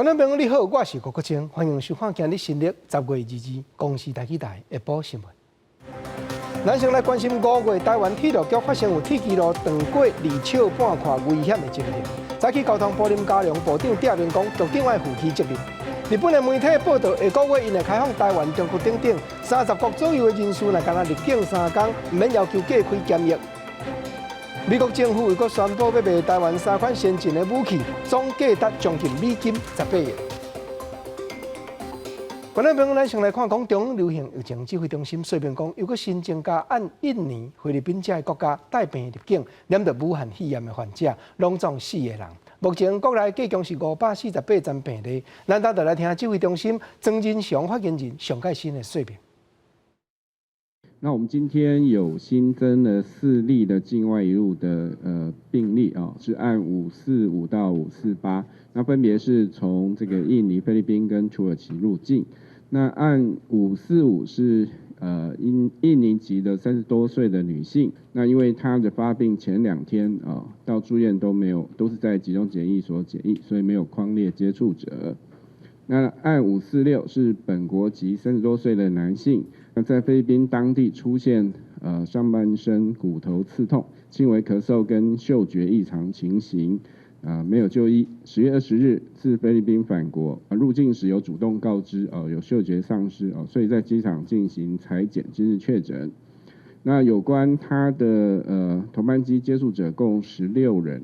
观众朋友你好，我是郭国清，欢迎收看今日新历10月22公视台台下晡新闻。咱先来关心5月台湾铁路局发生有铁轨路断过二手半块危险的情形。早起交通部林佳龙部长点名讲，局长要负起责任。日本的媒体报道，下个月因会开放台湾、中国等30国左右的人士，来干那入境3天，唔免要求隔开检疫。美国政府又搁宣布要卖台湾3款先进的武器，总价值将近美金18亿。观众朋友，咱先来看讲中央流行疫情指挥中心说明讲，又搁新增加按印尼、菲律宾这些国家带病入境染着武汉肺炎的患者，拢总4个人。目前国内计共是548宗病例。咱等下来听指挥中心曾仁祥发言人上盖新的说明。那我们今天有新增了4例的境外移入的病例啊，是按545到548，那分别是从这个印尼、菲律宾跟土耳其入境。那按545是印尼籍的30多岁的女性，那因为她的发病前2天啊到住院都是在集中检疫所检疫，所以没有匡列接触者。那按546是本国籍30多岁的男性，那在菲律宾当地出现上半身骨头刺痛、轻微咳嗽跟嗅觉异常情形，没有就医。10月20日自菲律宾返国，入境时有主动告知有嗅觉丧失所以在机场进行采检，今日确诊。那有关他的同班机接触者共16人。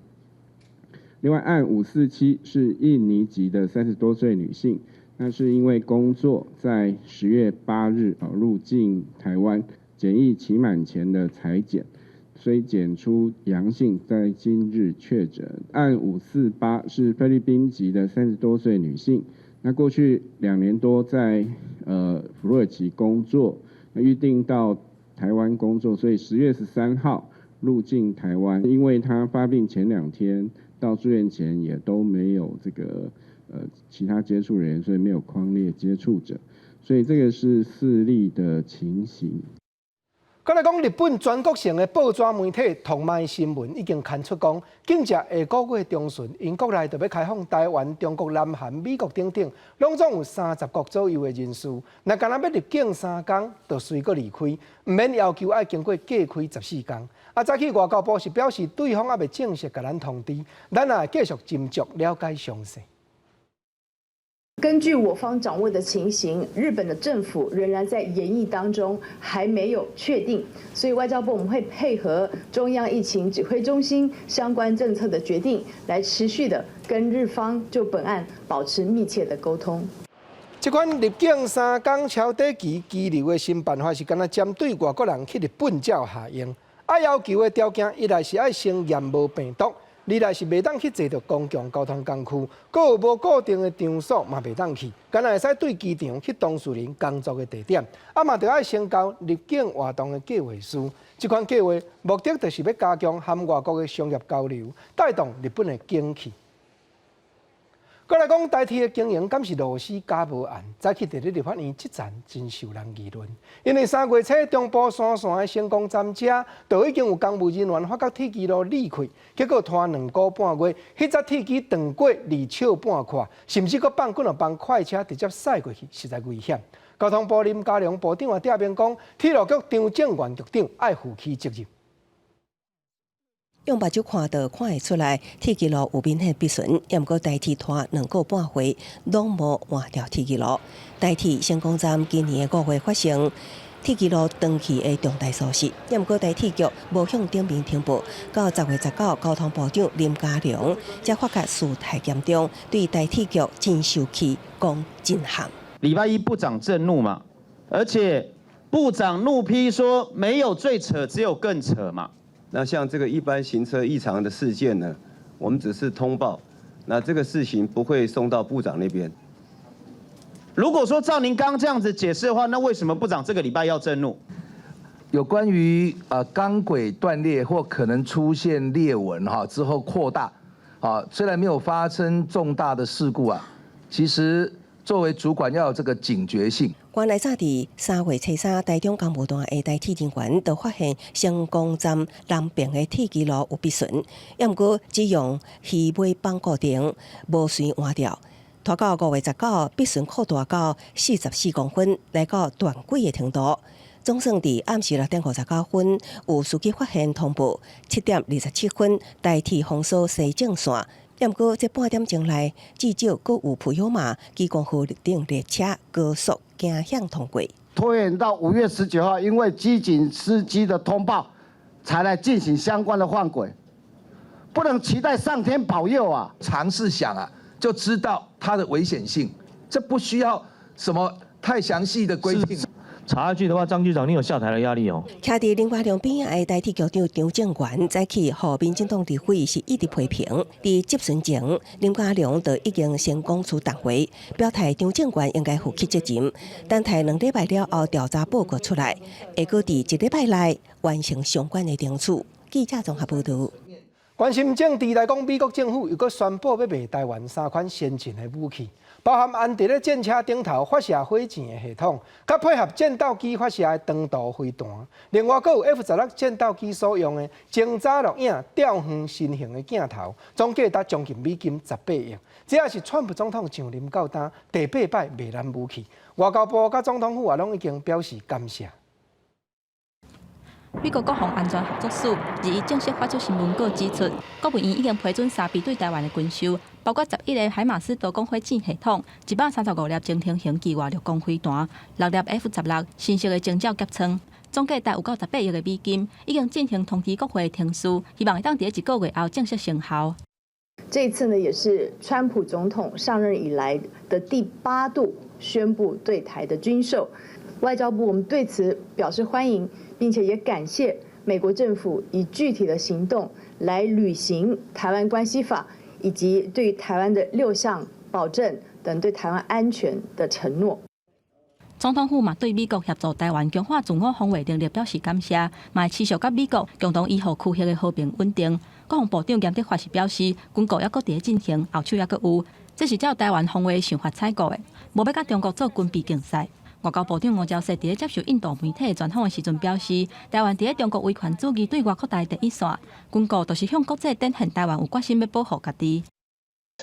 另外按547是印尼籍的30多岁女性，那是因为工作在10月8日入境台湾，检疫期满前的采检，虽检出阳性，在今日确诊。按548是菲律宾籍的30多岁女性，那过去2年多在土耳其工作，那预定到台湾工作，所以10月13号入境台湾，因为她发病前2天到住院前也都没有这个其他接触人员，所以没有匡列接触者，所以这个是4例的情形。再来讲，日本全国性的报纸媒体同卖新闻已经刊出讲，近日下个月中旬，因国内就要开放台湾、中国、南韩、美国等，拢总有30国左右的人士，那干那要入境3天，就随个离开，唔免要求要经过隔开14天。早起外交部是表示，对方还未正式甲咱通知，咱也继续斟酌了解详细。根据我方掌握的情形，日本的政府仍然在研议当中，还没有确定，所以外交部我们会配合中央疫情指挥中心相关政策的决定，来持续的跟日方就本案保持密切的沟通。这款入境3天超短期居留的新办法是，干那针对外国人去日本才有下用。要求的条件，一来是要先验无病毒。二来是袂当去坐到公共交通工具，阁有无固定的场所嘛袂当去，干那会使对机场去当事人工作的地点，嘛着要先交入境活动的计划书。这款计划目的就是要加强和外国的商业交流，带动日本的景气。再来讲，台铁的经营敢是螺丝加无按？早起第2立法院这站真受人议论，因为3月初中部山线的成功站遮，就已经有公务人员发觉铁轨路裂开，结果拖2个半月，迄只铁轨断过2手半块，甚至佫放快车直接驶过去，实在危险。交通部林佳龙部长也点名讲，铁路局张正元局长要负起责任。用目睭看到看会出来，铁轨路有明显避损，也毋过台铁拖2个半月，拢无换掉铁轨路。台铁成功站今年的5月发生铁轨路断去的重大疏失，也毋过台铁局无向顶面停报。到10月19，交通部长林佳龙才发觉事态严重，对台铁局真受气，讲真寒。礼拜一部长震怒嘛，而且部长怒批说没有最扯，只有更扯嘛。那像这个一般行车异常的事件呢，我们只是通报，那这个事情不会送到部长那边。如果说照您刚刚这样子解释的话，那为什么部长这个礼拜要震怒？有关于钢轨断裂或可能出现裂纹之后扩大，虽然没有发生重大的事故其实作为主管要有这个警觉性。原来早伫3月初3，台中公务段的台铁人员就发现成功站南边的铁轨路有避损，也毋过只用鱼尾绑固定，无随换掉。拖到5月19，必须扩大到44公分，来到断轨的程度。总算伫暗时6:59分，有司机发现通报7:27分代替封锁西正线。不过，这半点钟内，至少阁有普悠玛机关户等列车高速行向通过。拖延到5月19号，因为机警司机的通报，才来进行相关的换轨，不能期待上天保佑啊！尝试想啊，就知道它的危险性，这不需要什么太详细的规定。查下去的话，张局长你有下台的压力哦。徛伫林华良边的代替局长张正元早起，和民进党立委是一直批评。伫质询前，林华良就已经先讲出答回，表态张正元应该负起责任。等待2礼拜了后，调查报告出来，会搁伫1礼拜内完成相关的定处。记者综合报道。关心政治来讲，美国政府又搁宣布要卖台湾3款先进的武器，包含安迪咧战车顶头发射火箭的系统，佮配合战斗机发射的长途飞弹。另外，佮有 F-16战斗机所用的精早录影吊远新型的镜头，总价达将近美金18亿。这也是川普总统上任到今第8摆卖咱武器。外交部甲总统府也拢已经表示感谢。美国国防安全合作署日正式发出新闻稿指出，国务院已经批准3笔对台湾的军售，包括11个海马斯多管火箭系统、135粒精挺型机外陆攻飞弹、6粒 F-16新式的精角夹枪，总价达有到18亿的美金，已经进行通知国会停书，希望会当伫1个月后正式生效。这一次呢，也是川普总统上任以来的第8度宣布对台的军售。外交部我们对此表示欢迎，并且也感谢美国政府以具体的行动来履行《台湾关系法》以及对台湾的6项保证等对台湾安全的承诺。总统府嘛对美国协助台湾强化自我防卫能力表示感谢，嘛持续甲美国共同维护区域的和平稳定。国防部长严德发是表示，军购抑搁伫进行，后手抑搁有，这是照台湾防卫想法采购的，无要甲中国做军备竞赛。外交部长吴钊燮伫接受印度媒体专访的时阵表示，台湾伫中国威权主义对外扩大第一线，军购就是向国际展现台湾有决心要保护家己。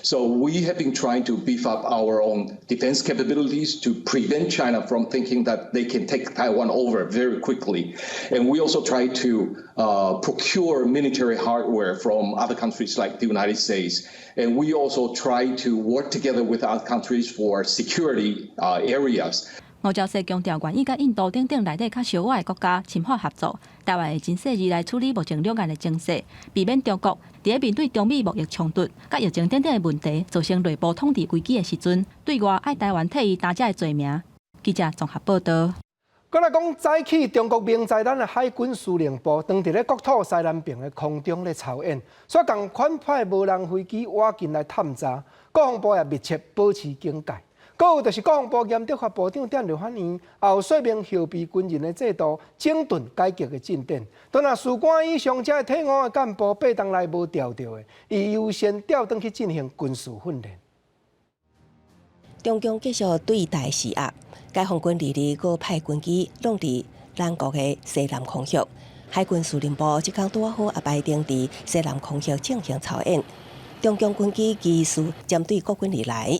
So we have been trying to beef up our own defense capabilities to prevent China from thinking that they can take Taiwan over very quickly. And we also try to procure military hardware from other countries like the United States. And we also try to work together with other countries for security areas. 吴钊燮强调，愿意甲印度等内底较小我的国家深化合作，台湾会真细致来处理目前两岸的情势，避免中国伫面对中美贸易冲突、甲疫情等的问题，造成内部统治危机的时阵，对外爱台湾替伊担这个罪名。记者综合报道。再来讲，早起中国明在咱的海军司令部，当伫咧国土西南边的空中咧操演，所共款派无人飞机挖进来探查，国防部也密切保持警戒。还有就是国防部严德发部长电流反映，后说明后备军人的制度整顿改革的进展。当若士官以上这退伍的干部8档内无调到的，伊优先调转去进行军事训练。中共继续对台施压，解放军日搁派军机拢伫咱国的西南空域。海军司令部即天拄好安排定伫西南空域进行操演。中共军机技术针对国军而来。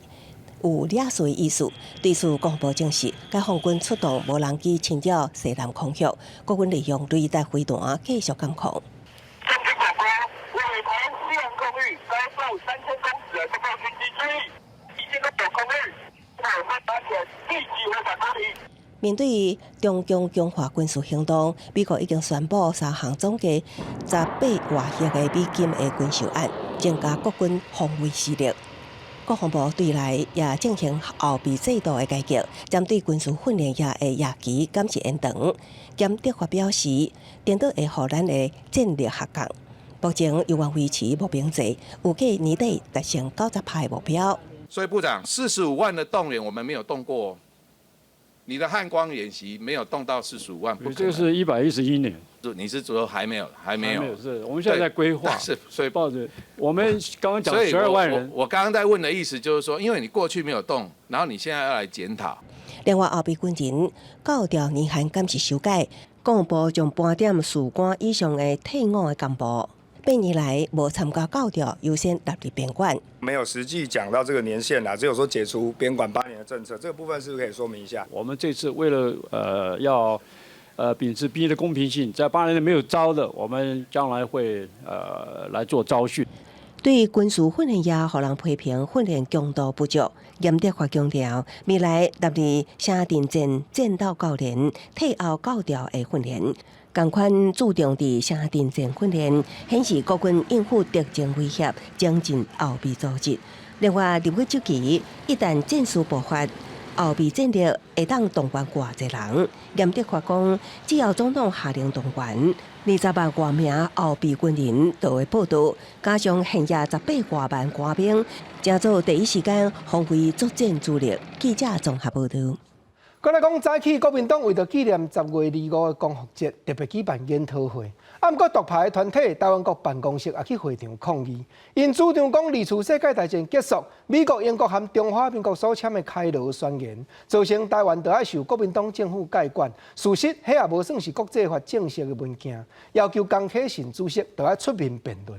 有掠水意思，对此国防部证实，解放军出动无人机侵扰西南空域，国军利用雷达飞弹继续监控。中军广播，为台西岸空域高度3000公尺的国军机之一，已经到空域，我们发现立即回返巴黎。面对中共强化军事行动，美国已经宣布3项总计18亿美金的军售案，增加国军防卫实力。国防部对内也进行后备制度的改革，针对军事训练业的夜期减至延长。严德发表示，电脑会予咱的战力下降。目前有望维持募兵制，有计年底达成90%的目标。所以部长，45万的动员我们没有动过，你的汉光演习没有动到45万，不可能。这个是111年。你是说还没有？是，我们现在在规划。是，所以抱着我们刚刚讲12万人。我刚刚在问的意思就是说，因为你过去没有动，然后你现在要来检讨。另外，后备军人9条年限暂时修改，国防部将8点士官以上的退伍的干部8年来无参加教调，优先纳入编管。没有实际讲到这个年限啦，只有说解除编管8年的政策，这个部分是不是可以说明一下？我们这次为了要秉持兵役的公平性，在8年内没有招的，我们将来会来做招训。对军事训练业互人批评训练强度不足，严德发强调，未来纳入城镇战战斗教练、退后教调的训练，同款注重伫城镇战训练，显示国军应付敌情威胁，精进后备组织。另外，入伍周期一旦战事爆发，后备战力会当动员偌济人。严德发讲，只要总统下令动员，20万外名后备军人就会报到，加上现役18万官兵，正做第一时间发挥作战主力。记者综合报道。再来讲，早起国民党为着纪念10月25的光复节，特别举办研讨会。不过，独派团体台湾国办公室也去会场抗议，因主张讲，二次世界大战结束，美国、英国和中华民国所签的开罗宣言，造成台湾就要受国民党政府介管。事实，迄也无算是国际法正式的文件，要求江启臣主席就要出面辩论。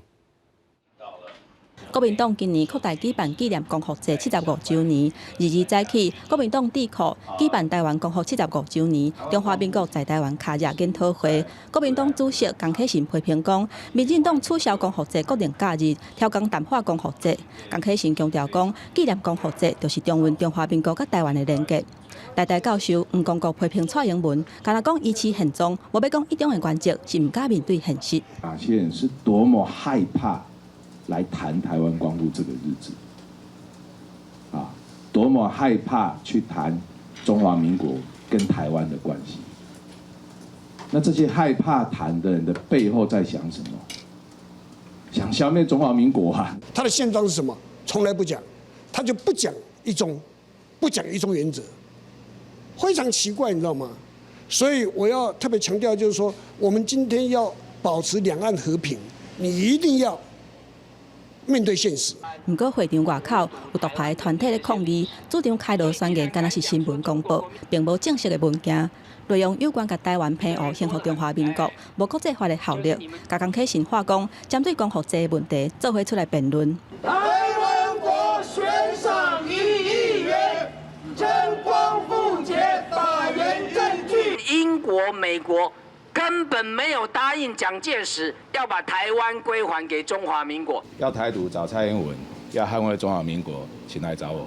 国民党今年扩大举办纪念光复节75周年，22早起，国民党智库举办台湾光复75周年中华民国在台湾卡日研讨会。国民党主席江启臣批评讲，民进党取消光复节国定假日，调工淡化光复节。江启臣强调讲，纪念光复节就是重温中华民国甲台湾的连结。台大教授黄光国批评蔡英文，敢若讲依持现状，无要讲一中的原则，是唔敢面对现实。哪些人是多么害怕来谈台湾光复这个日子，多么害怕去谈中华民国跟台湾的关系。那这些害怕谈的人的背后在想什么？想消灭中华民国啊！他的现状是什么？从来不讲，他就不讲一中原则，非常奇怪，你知道吗？所以我要特别强调，就是说，我们今天要保持两岸和平，你一定要面对现实。不过会场外口有独派团体咧抗议，主张开罗宣言敢若是新闻公报，并无正式的文件，内容有关甲台湾澎湖幸福中华民国，无国际法的效力。甲江启臣话讲，针对光复节的问题，做伙出来辩论。台湾国悬赏1亿元，争光复节法源证据。英国、美国根本没有答应蒋介石要把台湾归还给中华民国。要台独找蔡英文，要捍卫中华民国，请来找我。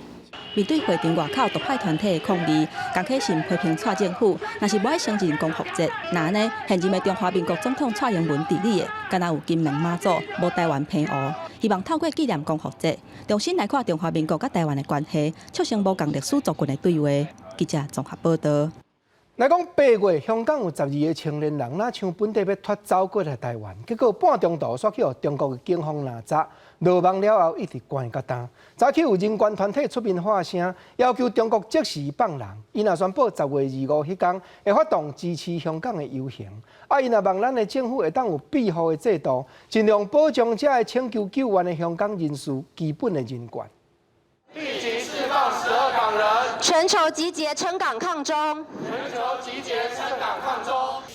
面对会场外口独派团体的抗议，江启臣批评蔡政府，若是无爱承认光复节，那呢现任的中华民国总统蔡英文治理的，敢若有金门马祖，无台湾澎湖。希望透过纪念光复节，重新来看中华民国甲台湾的关系，促成无共历史族群的对话。记者综合报道。来讲8月，香港有12个青年人，哪像本地要脱走过来台湾，结果半中途煞去互中国的警方拿查，落网了后一直关到呾。早起有人权团体出面发声，要求中国即时放人。伊若宣布10月25迄天会发动支持香港的游行，伊若望咱的政府会当有庇护的制度，尽量保障这个拯救救援的香港人士基本的人权。立即释放12港人，全球集结撑港抗中。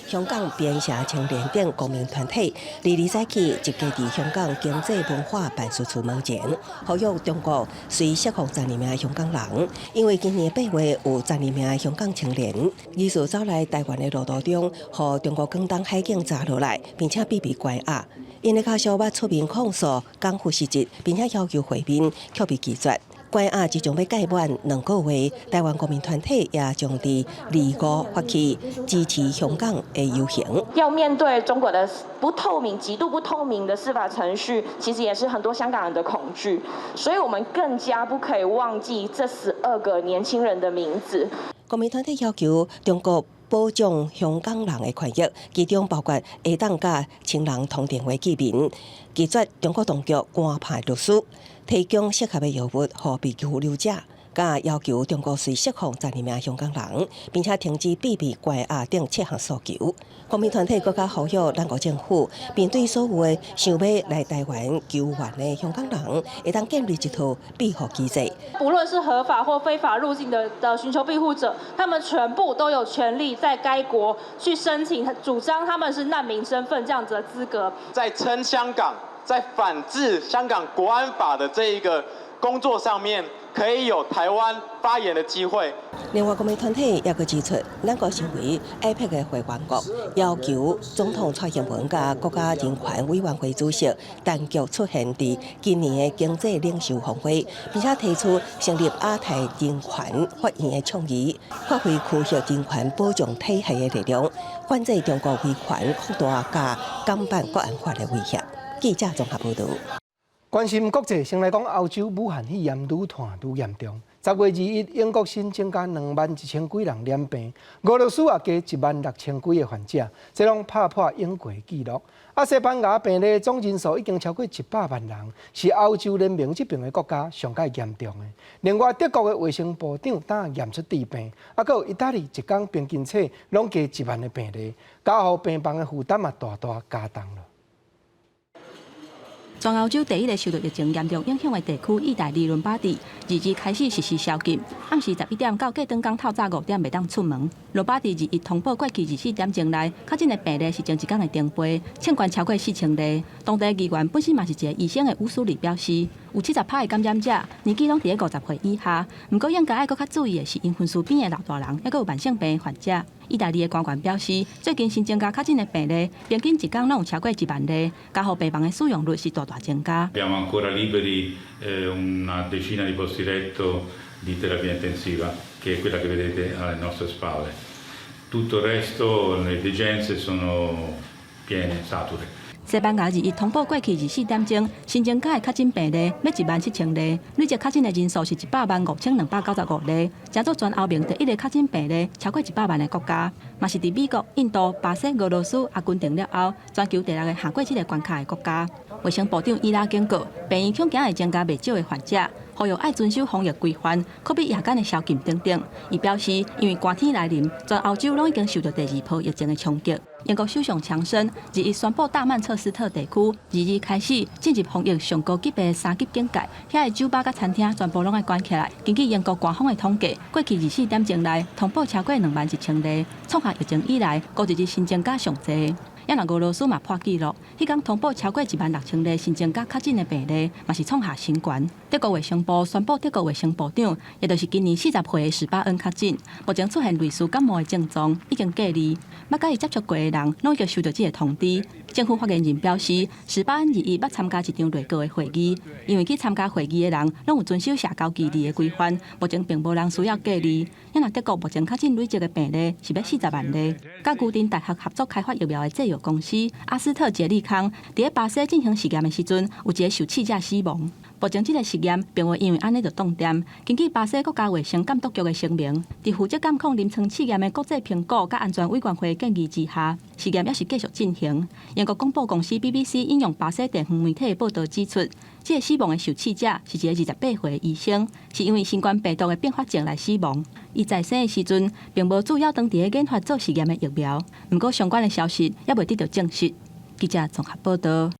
香港编社青年等公民团体22早起集结伫香港经济文化办事处门前，呼吁中国随释放12名香港人，因为今年8月有12名香港青年疑似走来台湾的路途中，互中国广东海警查落来，并且被关押。因的靠小巴出面控诉港府失职，并且要求回面，却被拒绝。关押即将要届满2个月，台湾国民团体也将伫25发起支持香港的游行。要面对中国的不透明、极度不透明的司法程序，其实也是很多香港人的恐惧，所以我们更加不可以忘记这12个年轻人的名字。国民团体要求中国保障香港人的权益，其中包括会当甲亲人通电话见面，拒绝中国当局安排律师，提供适合的药物予被拘留者，甲要求中国随释放12名香港人，并且停止秘密关押等7项诉求。公民团体更加呼吁咱国政府面对所有的想要来台湾求援的香港人，会当建立一套庇护机制。不论是合法或非法入境的寻求庇护者，他们全部都有权利在该国去申请主张他们是难民身份这样子的资格。在称香港在反制香港国安法的这一个工作上面，可以有台湾发言的机会。另外，公民团体也佮指出，咱国身为 APEC 的会员国，要求总统蔡英文甲国家人权委员会主席单独出现伫今年的经济领袖峰会，并且提出成立亚太人权法院的倡议，发挥区域人权保障体系的力量，反制中国威权扩大甲港版国安法的威胁。记者综合报道。关心国际，先来讲欧洲武汉肺炎愈传愈严重。10月21日，英国新增加21000几人染病，俄罗斯也加16000几个患者，这拢打破英国纪录。西班牙病例总人数已经超过100万人，是欧洲人民疾病的国家上介严重的。另外，德国的卫生部长当验出治病，还有意大利一天平均测拢加1万个病例，加互病房的负担也大大加重了。全欧洲第一个受到疫情严重影响的地区意大利伦巴第，2日开始实施宵禁，暗时11点到过顿港透早5点袂当出门。伦巴第2日通报过去24点钟内确诊的病例是前一天的10倍，欠关超过4000例。当地议员本身嘛是一个医生的乌苏里表示，有70%的感染者年纪拢伫咧50岁以下。不过应该爱搁较注意的是因婚事边的老大人，还佫有慢性病的患者。意大利的官员表示，最近新增加确诊的病例，平均一天拢有超过1万例，加护病房的使用率是大增加。Abbiamo ancora liberi una decina di posti letto di terapia intensiva, che è quella che vedete alle nostre spalle. Tutto il resto, le degenze sono piene, sature. 西班牙2日通报过去24点钟新增加的确诊病例要17000例，累计确诊的人数是1005295例，成做全欧盟第一个确诊病例超过100万的国家，嘛是伫美国、印度、巴西、俄罗斯也均定了后，全球第6个下过这个关卡的国家。卫生部长伊拉警告，病院恐惊会增加袂少的患者，呼吁爱遵守防疫规范，可比夜间的宵禁等等。伊表示，因为寒天来临，全欧洲拢已经受到第2波疫情的冲击。英国首相强生2日宣布，大曼彻斯特地区2日开始进入防疫上高级别的3级警戒，遐的酒吧甲餐厅全部拢要关起来。根据英国官方的统计，过去24点钟内通报超过21000例，创下疫情以来过一日新增加上侪。也若俄罗斯嘛破纪录，迄天通报超过16000例新增加确诊的病例，嘛是创下新高。德国卫生部宣布，德国卫生部长，也就是今年40岁的史巴恩确诊，目前出现类似感冒的症状，已经隔离。捌甲伊接触过的人，拢已经收到这个通知。政府发言人表示，史巴恩2日捌参加一场内阁的会议，因为去参加会议的人拢有遵守社交距离的规范，目前并无人需要隔离。也若德国目前确诊累积的病例是要40万例。甲牛津大学合作开发疫苗的制药公司阿斯特捷利康，伫咧巴西进行实验的时阵，有一个受试者死亡。目前这个实验并未因为安尼就冻点。根据巴西国家卫生监督局的声明，伫负责监控临床试验的国际评估甲安全委员会建议之下，实验也是继续进行。英国广播公司 BBC 引用巴西地方媒体的报道指出，这个死亡的受试者是一个28岁的医生，是因为新冠病毒的并发症来死亡。伊在生的时阵，并无主要当伫咧研发做实验的疫苗，不过相关的消息也未得到证实。记者综合报道。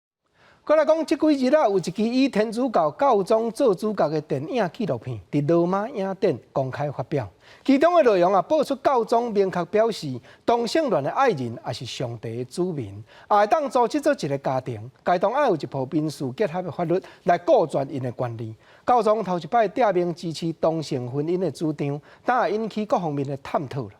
过来讲，这几日有一支以天主教教宗做主角的电影纪录片，伫罗马影展公开发表。其中的内容报出教宗明确表示，同性恋的爱人也是上帝的子民，也会当组织做一个家庭，该当爱有一部民事结合的法律来顾全因的权利。教宗头一摆点名支持同性婚姻的主张，当然引起各方面的探讨了。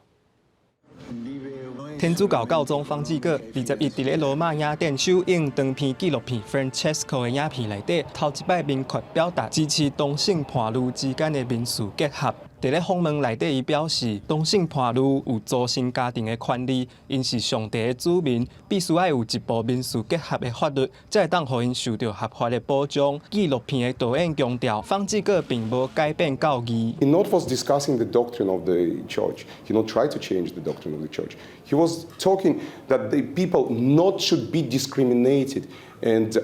天主教教宗方济各21日伫咧罗马影展首映长片纪录片《Francesco》的影片内底，头一摆明确表达支持同性伴侣之间的民事结合。伫咧访问内底，伊表示，同性伴侣有组成家庭的权利，因是上帝的子民，必须要有一部民事结合的法律，才会当互因受到合法的保障。纪录片的导演强调，方济各并无改变教义。He not was discussing the doctrine of the church. He not tried to change the doctrine of the church. He was talking that the people not should be discriminated and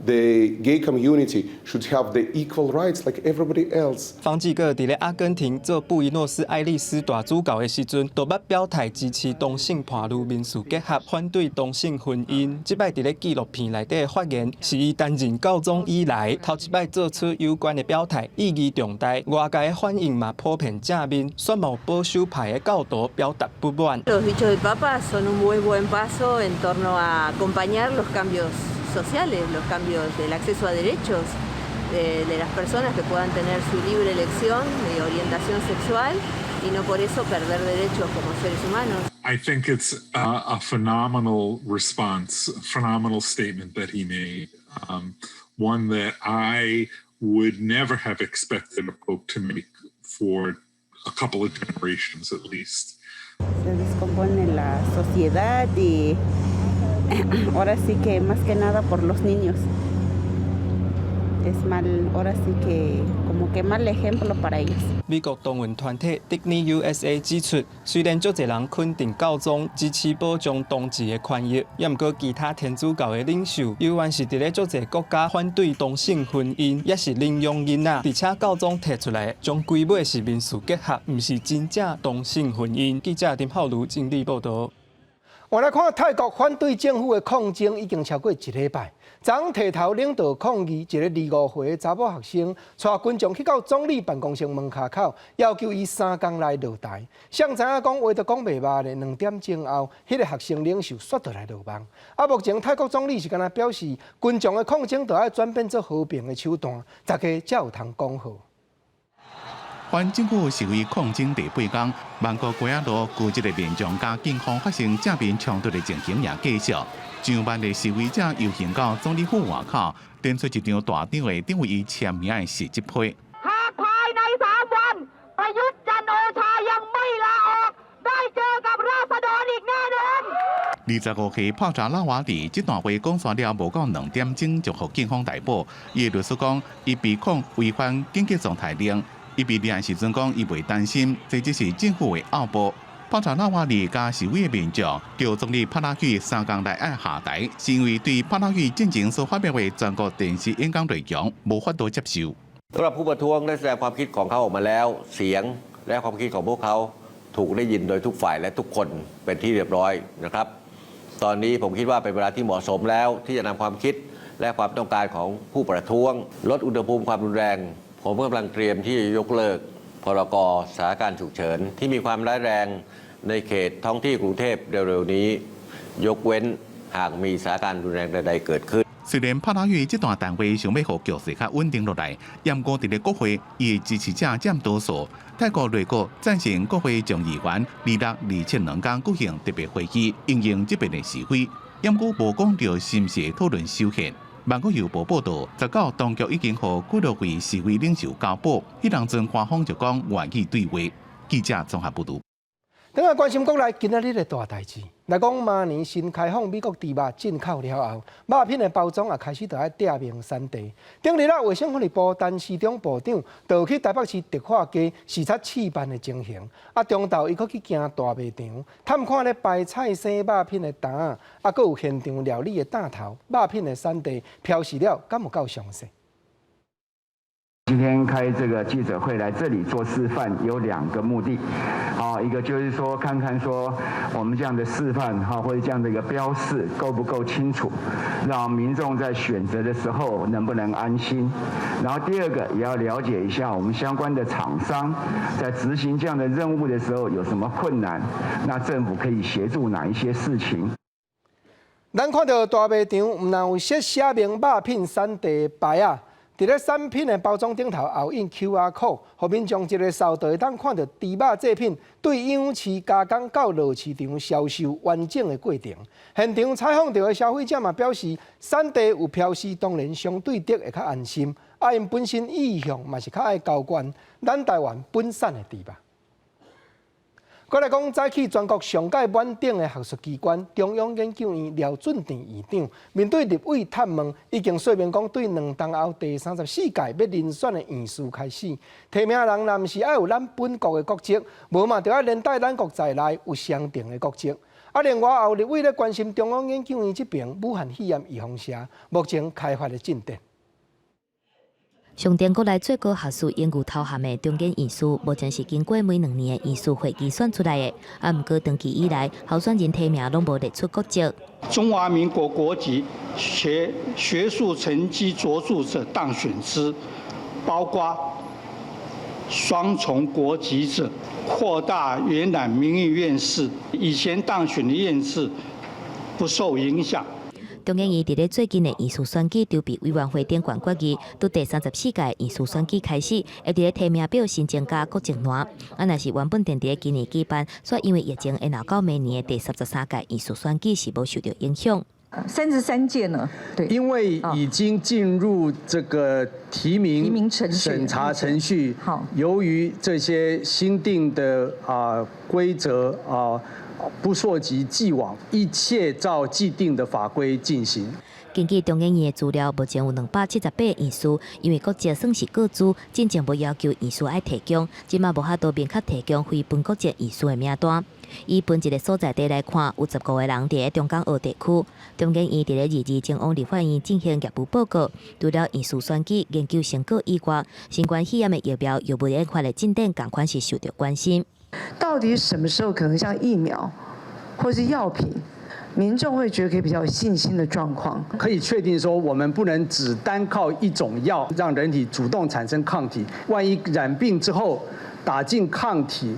the gay community should have the equal rights like everybody else. 方济各伫咧阿根廷做布宜诺斯艾利斯大主教的时阵，就捌表态支持同性伴侣民事结合，反对同性婚姻。即摆伫咧纪录片内底的发言，是伊担任教宗以来头一摆做出有关的表态，意义重大。外界的反应嘛普遍正面，宣武保守派的教徒表达不满。Los dichos del Papa son un muy buen paso en torno a acompañar los cambios sociales, los cambios del acceso a derechos de las personas que puedan tener su libre elección de orientación sexual y no por eso perder derechos como seres humanos. I think it's a phenomenal response, a phenomenal statement that he made, one that I would never have expected a Pope to make for a couple of generations at least. Se descompone la sociedad y ahora sí que más que nada por los niños. Es mal, ahora sí que como que mal ejemplo para ellos. 美国动员团体 Dignity USA 指出，虽然足侪人肯定教宗支持保障同志的权益，也毋过其他天主教的领袖，犹原是伫咧足侪国家反对同性婚姻，也是领养囡仔，而且教宗提出来，将规尾是民事结合，毋是真正同性婚姻。记者林浩如整理报道。我来看泰国反对政府的抗争已经超过1礼拜。昨提头领导抗议一个25岁的查某学生，带群众去到总理办公室门口口，要求伊3天内落台。谁知影讲话都讲袂罢咧，2点钟后，迄个学生领袖煞倒来落网。目前泰国总理是敢若表示，群众的抗争就要转变做和平的手段，大家才有通讲好。反政府示威抗争第8天，曼谷街仔路旧一个民众甲警方发生正面冲突的情形也继续。上万的示威者游行到总理府外口，展出一张大张的定位伊签名的誓词批。หากภายใน3 วันประยุทธ์จันทร์โอชายังไม่ลาออกได้เจอกับราษฎรอีกแน่นอน25岁泡茶老娃弟，这段话讲煞了无到2点钟就互警方逮捕。伊的律师讲，伊被控违反紧急状态令。伊被抓时阵讲，伊袂担心，这只是政府的拗步。泡茶老娃弟加示威的民众，叫总理帕拉育3天内爱下台，是因为对帕拉育进前所发表的全国电视演讲内容无法度接受。สำหรับผู้ประท้วงได้แสดงความคิดของเขาออกมาแล้วเสียงและความคิดของพวกเขาถูกได้ยินโดยทุกฝ่ายและทุกคนเป็นที่เรียบร้อยนะครับตอนนี้ผมคิดว่าเป็นเวลาที่เหมาะสมแล้วที่จะนำความคิดและความต้องการของผู้ประท้วงลดอุณหภูมิความรุนแรงผมกำลังเตรียมที่จะยกเลิกพรก.สถานการณ์ฉุกเฉินที่มีความร้ายแรงในเขตท้องที่กรุงเทพเร็วๆนี้ยกเว้นหากมีสถานการณ์รุนแรงใดๆเกิดขึ้น虽然帕拉育这段单位想要互局势较稳定落来，但过伫咧国会，伊的支持者占多数。泰国内阁赞成国会众议员26、27两天举行特别会议，应应这边的示威。但过无讲到是毋是讨论修宪。曼谷邮报报道，19当局已经互几多位示威领袖交保，迄人阵官方就讲愿意对话。记者综合报道。等下关心国内今仔日的大代志，来讲明年新开放美国猪肉进口了后，肉品的包装也开始在订明产地。顶日卫生福利部陈时中部长就去台北市迪化街视察试办的情形，中昼伊佫去行大卖场，探看咧白菜生肉品的单，佫有现场料理的担头，肉品的产地标示了，敢有够详细？今天开这个记者会来这里做示范，有2个目的，一个就是说看看说我们这样的示范或者这样的一个标示够不够清楚，让民众在选择的时候能不能安心。然后第2个也要了解一下我们相关的厂商在执行这样的任务的时候有什么困难，那政府可以协助哪一些事情。咱看到大卖场唔但有写明肉品产地牌啊。伫咧产品的包装顶头后印 QR code， 互民众一个扫就会当看到猪肉制品对养饲加工到落市场销售完整的过程。现场采访到的消费者嘛表示，产地有标示，当然相对的会较安心。因本身意向嘛是较爱高管，咱台湾本产的猪肉。过来讲，早起全国上届满顶的学术机关中央研究院廖俊田院长面对立委探问，已经说明讲对2冬后第34届要遴选的院士开始，提名人若毋是爱有咱本国的国籍，无嘛就要连带咱国在内有相同的国籍。另外后立委咧关心中央研究院这边武汉肺炎预防社目前开发的进展。上电国内最高学术研究头衔的中间院士，目前是经过每2年的院士会议选出来的。不过长期以来，候选人提名拢无列出国籍。中华民国国籍学术成绩卓著者当选之，包括双重国籍者，扩大原来民意院士以前当选的院士不受影响。中央院伫咧最近的院士选举筹备委员会顶悬决议，伫第34届院士选举开始，会伫咧提名表新增加国籍栏。若是原本定伫今年举办，所以因为疫情，延后到明年的第33届院士选举是无受到影响。33届呢？对，因为已经进入这个提名审查程序，由于这些新定的规则不溯及既往，一切照既定的法规进行。根据中央院的资料，目前有278院士，因为国籍算是各自，进前无要求院士爱提供，即马无法度明确提供非本国籍院士的名单。以本一个所在地来看，有15个人伫中港澳地区。中央院伫咧22前往立法院进行业务报告，除了院士选举研究成果以外，新冠肺炎的疫苗有无延快的进展，同款是受到关心。到底什么时候可能像疫苗或是药品，民众会觉得可以比较有信心的状况？可以确定说，我们不能只单靠一种药让人体主动产生抗体，万一染病之后打进抗体，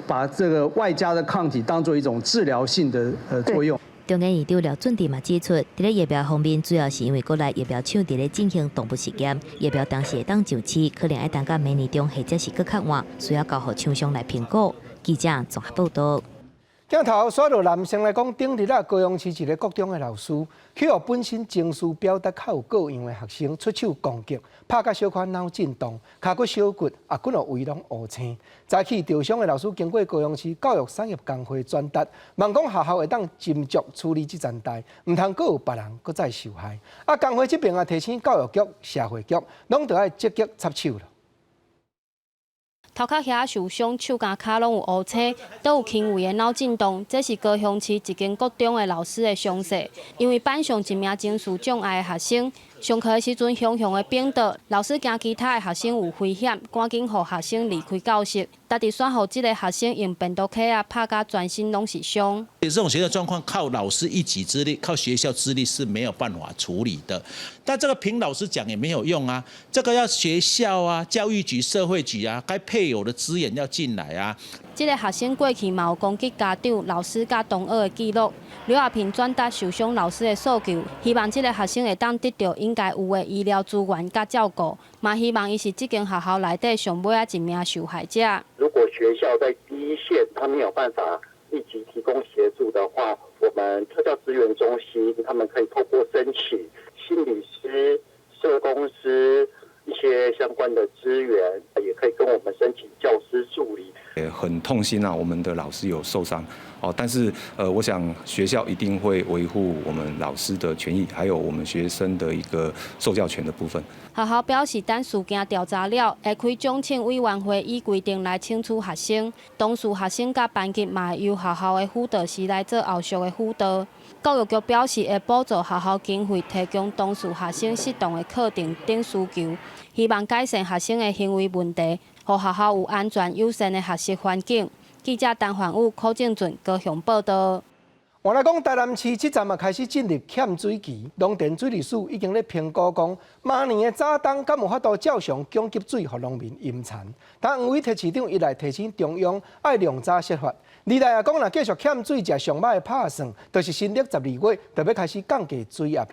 把这个外加的抗体当做一种治疗性的作用。中央院长廖俊娣嘛指出，伫咧疫苗方面，主要是因为国内疫苗厂伫咧进行动物实验，疫苗当时会当上市，可能要等到明年中或者是更较晚，需要交予厂商来评估。记者综合报道。镜头刷到男性来讲，顶日高雄市一个国中的老师，去互本身情绪表达较有各样的学生出手攻击，拍甲小可脑震荡，骹骨小骨骨落位拢乌青。早起受伤的老师经过高雄市教育产业工会转达，望讲学校会当斟酌处理这件代，唔通阁有别人阁再受害。工会这边提醒教育局、社会局，拢得要积极插手了。头壳遐受伤，手甲骹拢有乌青，都有轻微的脑震荡。这是高雄市一间国中的老师的伤势，因为班上一名情绪障碍的学生，上课的时阵熊熊的病倒，老师惊其他的学生有危险，赶紧让学生离开教室。但伫选后，这个学生用便当盒拍甲全身拢是伤。这种学校状况，靠老师一己之力，靠学校之力是没有办法处理的。但这个凭老师讲也没有用啊，这个要学校啊、教育局、社会局啊，该配有的资源要进来啊。这个学生过去嘛有攻击家长、老师甲同学的记录。刘亚平转达受伤老师的诉求，希望这个学生会当得到应该有的医疗资源甲照顾，嘛希望伊是这间学校内底上尾一名受害者。如果学校在第一线他没有办法立即提供协助的话，我们特教资源中心他们可以透过申请心理师、社工师一些相关的资源，也可以跟我们申请教师助理。很痛心啊，我们的老师有受伤但是我想学校一定会维护我们老师的权益，还有我们学生的一个受教权的部分。学校表示，等事件调查了，会开奖惩委员会依规定来惩处学生。当事学生甲班级嘛会由学校的辅导师来做后续的辅导。教育局表示，会补助学校经费，提供当事学生适当的课程等需求，希望改善学生的行为问题，让学校有安全友善的学习环境。记者陈焕宇、柯正俊高雄报道。换来讲，台南市这站开始进入欠水期，农田水利署已经咧评估讲，明年的早冬敢有法度照常供给水予农民饮产。但黄伟特市长一来提醒中央爱量早设法，二来也讲若继续欠水，食上歹的拍算，就是新历12月就要开始降低水压了。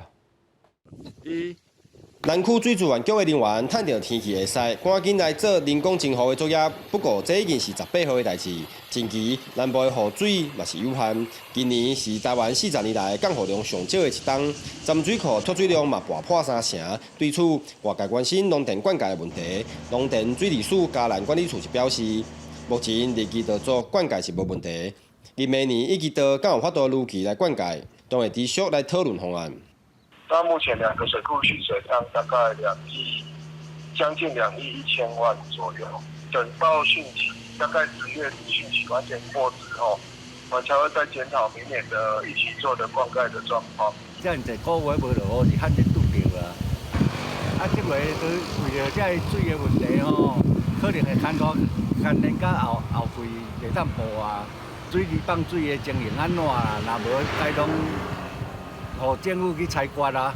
南区水资源局的人员探到天气会使，赶紧来做人工净化的作业。不过这已经是18号的代志。近期南部的雨水嘛是有限，今年是台湾40年来降雨量上少的一冬，站水库脱水量嘛跌破3成。对此，外界关心农田灌溉的问题，农田水利署嘉南管理处是表示，目前日基道做灌溉是无问题，而明年日基道敢有法度如期来灌溉，都会持续来讨论方案。那目前2个水库蓄水量大概将近2亿1000万左右。等到汛期，大概10月底汛期完全过之后，我才会再检讨明年的一起做的灌溉的状况。这样一个月无落雨是罕见拄着啊！即回都为了这水的问题吼，可能会牵连到后季袂当播啊，水利放水的情形安怎啦？若无该拢，互政府去采刮啊。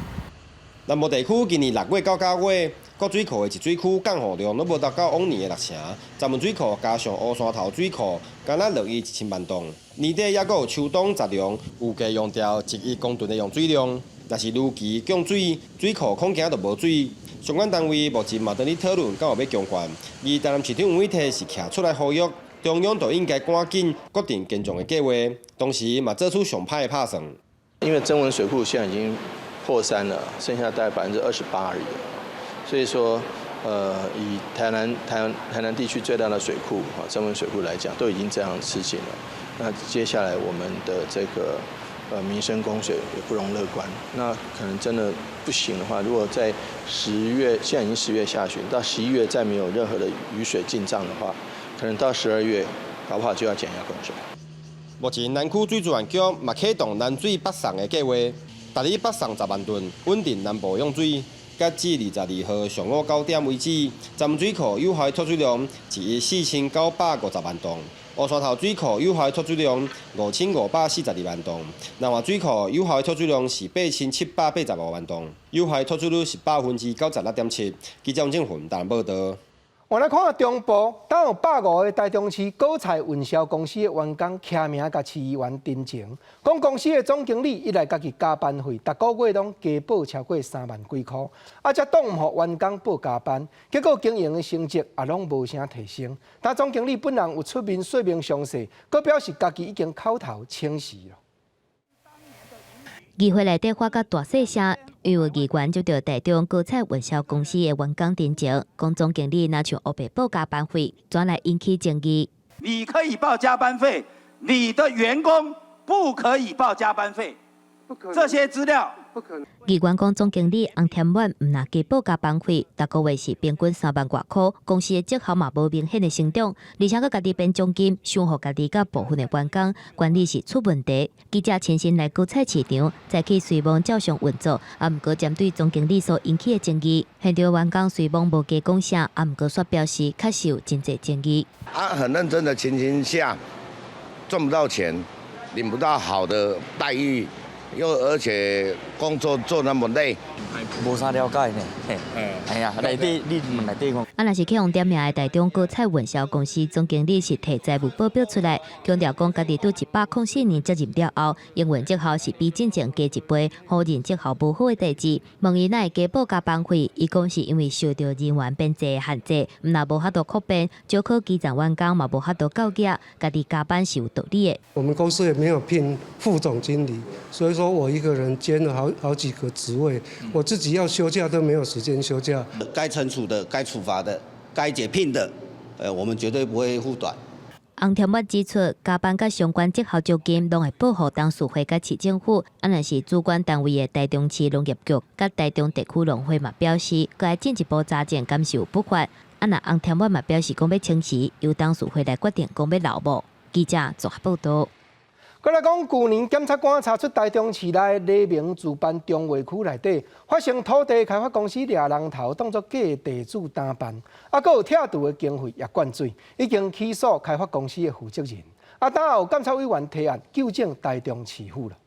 南部地区今年6月到9月，各水库的集水区降雨量都无达到往年的60%。闸门水库加上乌山头水库，敢若落雨1000万吨。年底还佫有秋冬杂量，预计用掉1亿公吨的用水量。若是如期降水，水库恐惊就无水。相关单位目前嘛在咧讨论，敢有要强灌。而台南市政府委体是徛出来呼吁，中央就应该赶紧决定建筑的计划，同时嘛做出上歹的拍算。因为曾文水库现在已经破3了，剩下大概28%而已。所以说，以台南地区最大的水库曾文水库来讲，都已经这样的事情了。那接下来我们的这个民生供水也不容乐观。那可能真的不行的话，如果在10月，现在已经10月下旬，到11月再没有任何的雨水进账的话，可能到12月，搞不好就要减压供水。目前南区水资源局嘛启动南水北送的计划，逐日北送10万吨，稳定南部用水。截至22号上午9点为止，闸门水库有效脱水量1亿4950万吨，乌山头水库有效脱水量5542万吨，南华水库有效脱水量是8785万吨，有效脱水率是96.7%。记者郑云台报道。我来看中部，当有150个台中市果菜运销公司的员工签名，甲市议员陈情，讲公司的总经理一来家己加班费，逐个月拢加报超过3万几块，才挡唔互员工报加班，结果经营的成绩也拢无啥提升。但总经理本人有出面说明详细，佮表示家己已经口头请示了。议会内底发甲大细声，因为议员就着台中果菜运销公司的员工陈情，讲总经理若像黑白报加班费，怎来引起争议？你可以报加班费，你的员工不可以报加班费，这些资料不可能。议员讲总经理洪添婉唔拿加报加班费，逐个月是平均3万多块，公司的绩效嘛无明显的成长，而且佮家己变奖金，想互家己甲部分的员工，管理是出问题。记者亲身来果菜市场，再去随望照常运作，毋过针对总经理所引起的争议，现场员工随望无加讲啥，毋过却表示确实有真侪争议。很认真的情形下，赚不到钱，领不到好的待遇。而且工作做那么累，无啥了解呢。哎呀，内底你问内底讲。若是去用点名的台中果菜运销公司总经理是提财务报表出来，强调讲家己对104年接任了后，营运绩效是比之前加1倍，否认绩效无好的代志。问伊哪会加报加班费，伊讲是因为受到人员编制的限制，若无法度扩编，招考基层员工嘛无法度交业，家己加班是有道理的。我们公司也没有聘副总经理，所以说我一个人兼了好几个职位，我自己要休假都没有时间休假。该惩处的、该处罚的、该解聘的，我们绝对不会护短。洪添婉指出，加班甲相关绩效奖金拢会报予董事会甲市政府。若是主管单位的台中市农业局甲台中地区农会嘛表示，佮要进一步查证敢是有不法。若洪添婉嘛表示讲要请示，由董事会来决定讲要留无。记者综合报道。再来讲，去年检察官查出台中市内黎明自办中卫区内底发生土地开发公司掠人头当作假地主担办，佫有拆除的经费也灌水，已经起诉开发公司的负责人。等候监察委员提案纠正台中市府了。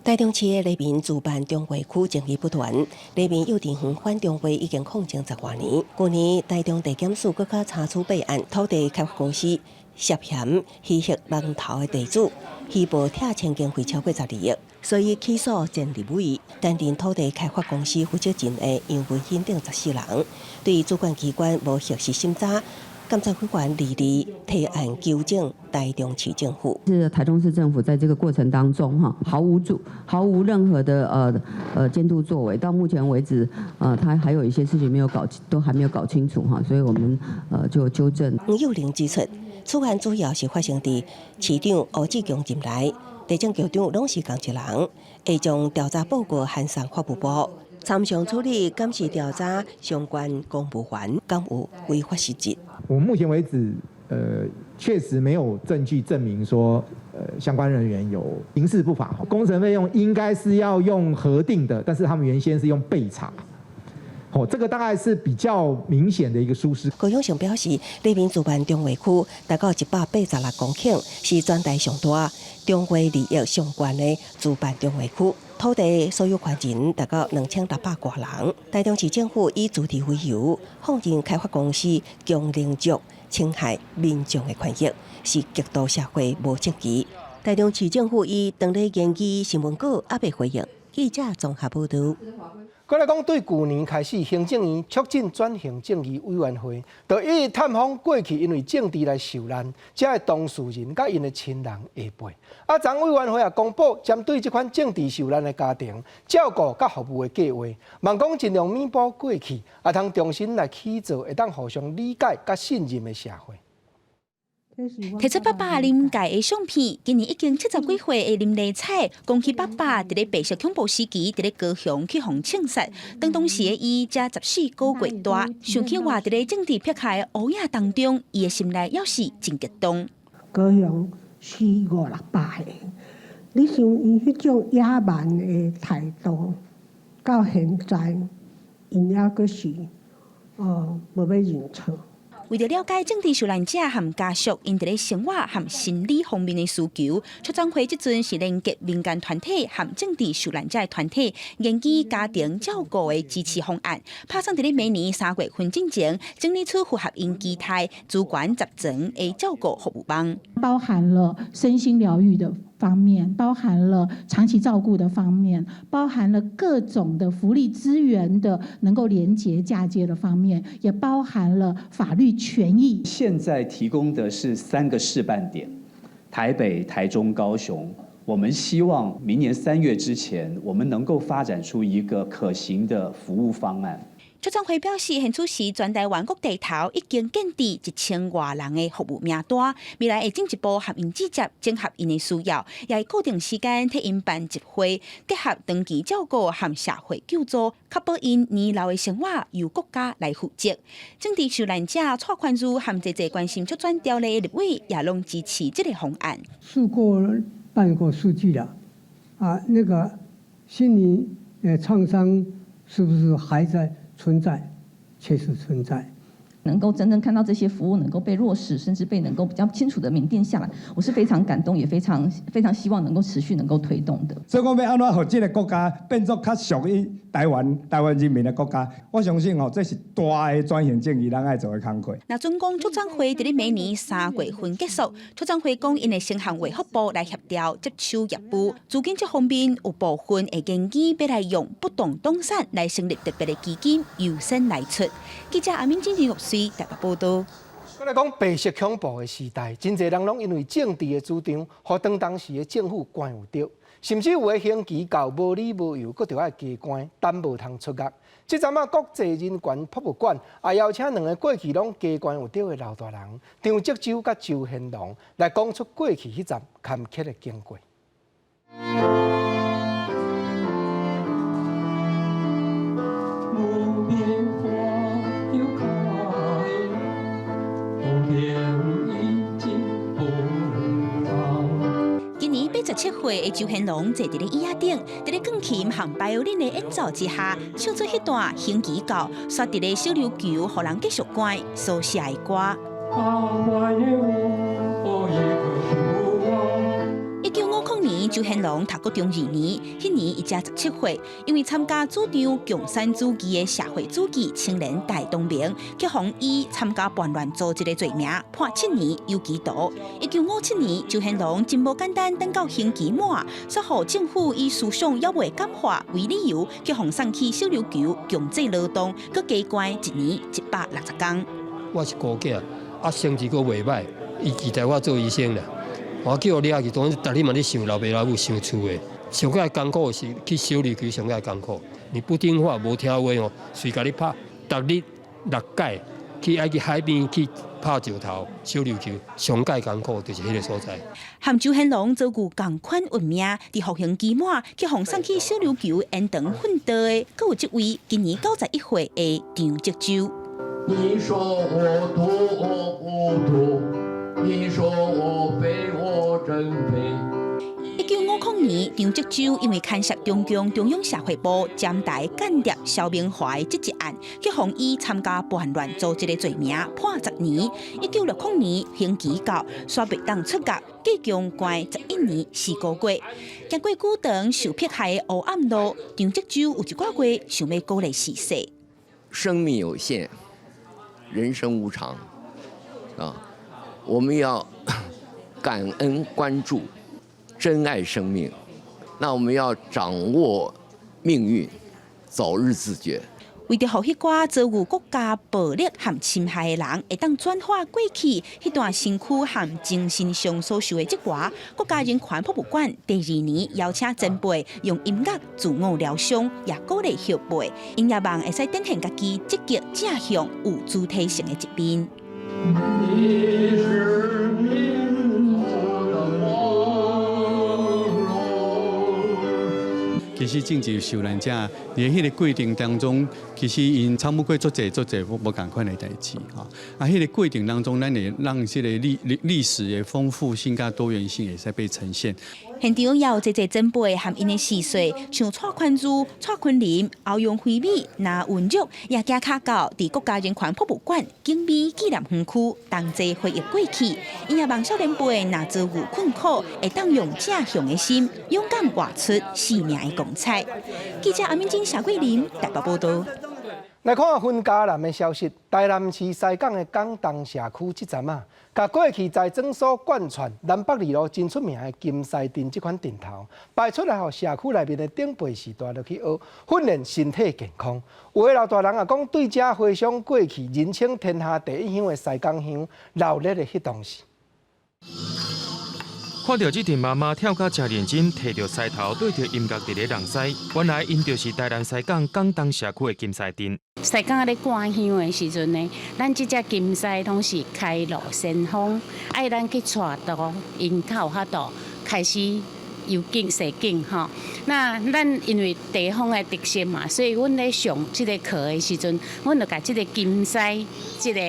台中市的黎明自办中卫区争议不断，黎明幼稚园反中卫已经控制10多年。去年台中地检署更加查处备案，土地开发公司涉嫌欺骗人头的地主，虚报拆迁经费超过12亿，所以起诉前立委担任土地开发公司负责人的杨文兴等14人，对主管机关无核实审查。监察委员李丽提案纠正台中市政府。是台中市政府在这个过程当中毫无任何的监督作为，到目前为止他还有一些事情都还没有搞清楚所以我们就纠正。黄幼玲指出，此案主要是发生在市长吴志强任内，地政局长拢是同一人，会将调查报告函送法务部。参详处理监视调查相关公务员敢有违法失职。我目前为止，确实没有证据证明说，相关人员有刑事不法。工程费用应该是要用核定的，但是他们原先是用备查。这个大概是比较明显的一个疏失。高永祥表示，黎明主办中卫区达到186公顷，是全台上大、中卫利益相关的主办中卫区。土地所有权人达到2600多人。台中市政府以主题为由，放任开发公司强凌辱、侵害民众的权益，是极度社会无正义。台中市政府以当日研议新闻稿也未回应。记者综合报道。再来讲，对去年开始，行政院促进转型正义委员会，就一直探访过去因为政治来受难这些当事人甲因的亲人下辈。昨委员会也公布针对这款政治受难的家庭照顾甲服务的计划，望讲尽量弥补过去，通重新来起造会当互相理解甲信任的社会。提出爸爸临界的相片，今年已经70几岁的林丽彩，讲起爸爸伫咧白色恐怖时期，伫咧高雄去互枪杀，当时的伊才14个月大，想起活伫咧政治迫害的乌夜当中，伊的心内也是真激动。高雄4、5、600个，你想伊迄种野蛮的态度，到现在，因还阁是无要认错。为了解政治受难者和家属因伫咧生活和心理方面的需求，促转会即阵是连结民间团体和政治受难者的团体，研究家庭照顾的支持方案。拍算伫咧每年3月份之前，整理出符合因期待、主管10层的照顾服务网，包含了身心疗愈的方面，包含了长期照顾的方面，包含了各种的福利资源的能够连结嫁接的方面，也包含了法律权益。现在提供的是3个示范点：台北、台中、高雄。我们希望明年3月之前，我们能够发展出一个可行的服务方案。促转会表示，现此时全台湾各地头已经建立1000多人的服务名单，未来会进一步和因直接整合因的需要，也会固定时间替因办集会，结合长期照顾和社会救助，确保因年老的生活由国家来负责。政治受难者蔡宽如和侪关心促转条例的立委也拢支持这个方案。办过数据了，那个心理创伤是不是还在存在？确实存在。能够真正看到这些服务能够被落实，甚至被能够比较清楚的明定下来，我是非常感动，也非常希望能够持续能够推动的。所以讲要安怎让这个国家变作较属于台湾人民的国家，我相信这是大的转型正义咱爱做的工作。那总共促转会伫咧每年3月份结束，促转会讲因会先向卫福部来协调接手业务，资金这方面有部分会建议要来用不动产来成立特别的基金，优先来出。记者阿明今日台北报道。我来讲白色恐怖的时代，真侪人拢因为政治的主张，互当时的政府关有着，甚至有的刑期到无理无由，佫着爱加关，等无通出狱。即阵国际人权博物馆也邀请2个过去拢加关有着的老大人张泽洲甲周显龙来讲出过去迄阵坎坷的经过。今年87岁的周显龙坐伫咧椅仔顶，伫咧钢琴和芭蕾的演奏之下，唱出迄段刑期到，刷伫咧小琉球，互人继续关所写的歌。1950年，周显龙读高中2年，迄年伊才17岁，因为参加主张共产主义的社会主义青年大动明，却互以参加叛乱组织的罪名判7年有期徒。1957年，周显龙真无简单，等到刑期满，却互政府以思想也未感化为理由，却互送去小琉球强制劳动，佮加关1年160天。我是孤囝，成绩佫袂歹，伊期待我做医生啦。我叫我掠去，当逐日嘛咧想老爸老母想厝的，上个艰苦是去小琉球上个艰苦。你不听话无听话哦，随甲你拍，逐日6届去海边去拍石头，小琉球上界艰苦就是迄个所在。和周显龙遭遇同款运命，伫服刑期满，去互送去小琉球延长奋斗的，佫有一位今年91岁的张泽洲。你说我多糊涂，你说张吉洲因为牵涉中共中央社会部暂台间谍肖明华的这一案，去防以参加叛乱组织的罪名判10年。1960年刑期到，煞袂当出监，计共关11年4个月。经过久长受迫害的黑暗路，张吉洲有一寡月想要鼓励逝世。生命有限，人生无常啊！我们要感恩关注，珍爱生命。那我们要掌握命运，早日自觉。为着让迄寡遭遇国家暴力和侵害的人，会当转化过去迄段身躯和精神上所受的折磨，国家人权博物馆第2年邀请前辈用音乐自我疗伤，也鼓励后辈，音乐梦会使展现家己积极正向、有主体性的一面。其实政治受难者伫迄个过程当中，其实因参与过足侪无共款的代志哈。迄个过程当中，咱会让这个历史的丰富性甲多元性会使被呈现。现场也有侪前辈和因的逝世，像蔡宽珠、蔡坤林、欧阳辉美、那文玉，也行卡到伫国家人权博物馆景美纪念园区，同齐回忆过去。因也望少年辈若遭遇困苦，会当用正向的心，勇敢活出生命的光彩。记者阿敏晶、夏桂林台北报道。来看分家南的消息，台南市西港的港东社区这站啊，甲过去在诊所贯穿南北二路真出名的金赛店这款店头，摆出来，互社区内面的长辈时代落去学训练身体健康。有的老大人也讲，对这回想过去人称天下第一乡的西港乡热烈的迄当时。看到这群妈妈跳甲真认真，摕着狮头对着音乐伫咧人狮，原来因就是台南西港港东社区的金狮店。西港咧赶香的时阵呢，咱即只金狮拢是开路先锋，爱咱去带导，因较有法度开始游景踅景吼。那咱因为地方的特色嘛，所以阮咧上即个课的时阵，阮就甲即个金狮即个